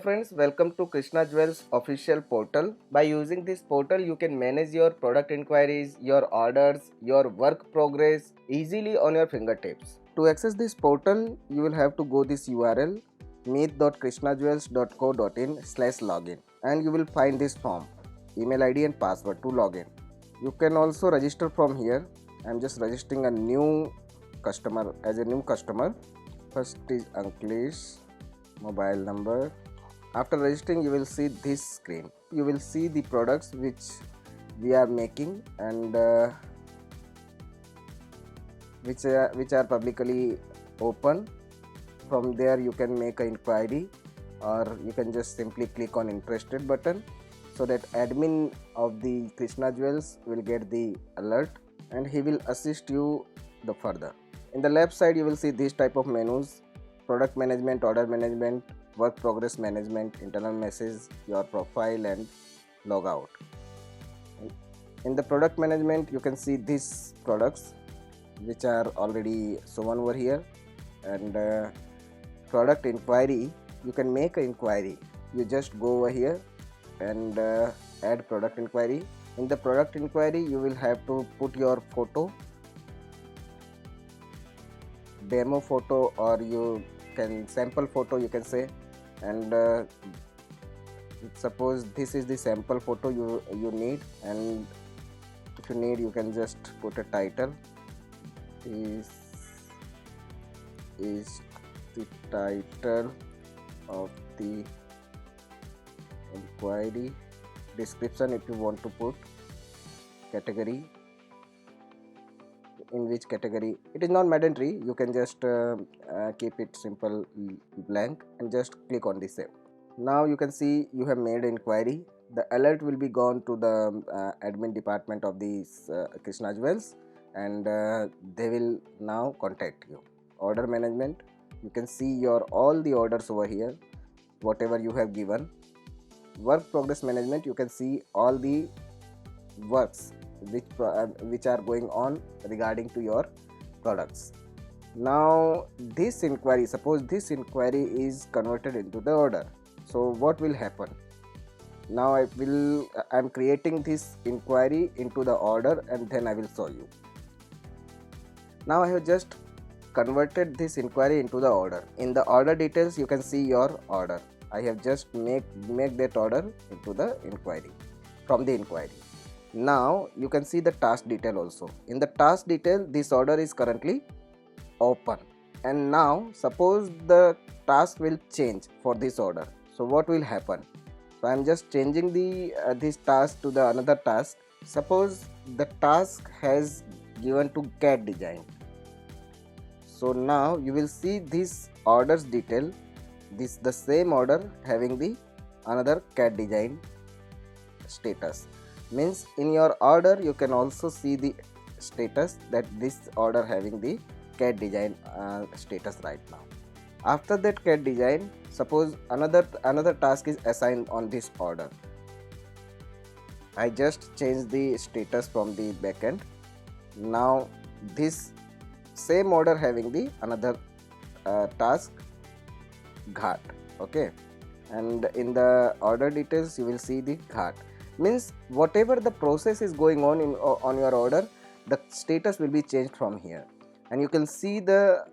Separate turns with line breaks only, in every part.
friends, welcome to Krishna Jewels official portal. By using this portal, you can manage your product inquiries, your orders, your work progress easily on your fingertips. To access this portal, you will have to go this URL meet.krishnajewels.co.in/login and you will find this form, email ID and password to login. You can also register from here. I am just registering a new customer as a new customer. First is Anklesh, mobile number. After registering, you will see this screen. You will see the products which we are making and which are publicly open. From there you can make an inquiry, or you can just simply click on interested button so that admin of the Krishna Jewels will get the alert and he will assist you the further. In the left side you will see this type of menus: product management, order management, work progress management, internal message, your profile and logout. In the product management you can see these products which are already shown over here, and product inquiry, you can make an inquiry. You just go over here and add product inquiry. In the product inquiry you will have to put your photo, demo photo, or you can sample photo you can say, and suppose this is the sample photo you need, and if you need you can just put a title. This is the title of the inquiry. Description if you want to put, category, in which category, it is not mandatory, you can just keep it simple blank and just click on the save. Now you can see you have made an inquiry. The alert will be gone to the admin department of these Krishna Jewels, and they will now contact you. Order management, you can see your all the orders over here, whatever you have given. Work progress management, you can see all the works which are going on regarding to your products. Now this inquiry, suppose this inquiry is converted into the order, so what will happen? Now I am creating this inquiry into the order and then I will show you. Now I have just converted this inquiry into the order. In the order details you can see your order. I have just make that order into the inquiry, from the inquiry. Now you can see the task detail also. In the task detail this order is currently open, and now suppose the task will change for this order, so what will happen? So I am just changing the this task to the another task. Suppose the task has given to CAD design, so now you will see this orders detail, this the same order having the another CAD design status. Means in your order you can also see the status that this order having the CAD design status right now. After that CAD design, suppose another task is assigned on this order. I just changed the status from the backend. Now this same order having the another task, Ghat, okay, and in the order details you will see the Ghat. Means whatever the process is going on on your order, the status will be changed from here, and you can see the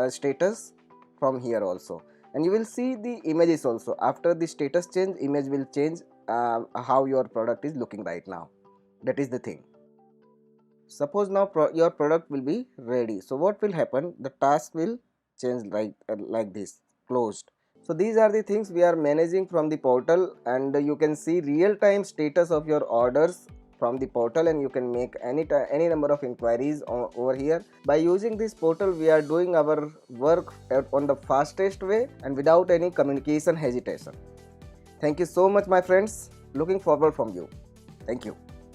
status from here also, and you will see the images also. After the status change, image will change how your product is looking right now. That is the thing. Suppose now your product will be ready, so what will happen? The task will change like this, closed. So these are the things we are managing from the portal, and you can see real-time status of your orders from the portal, and you can make any number of inquiries over here. By using this portal we are doing our work on the fastest way and without any communication hesitation. Thank you so much my friends, looking forward from you. Thank you.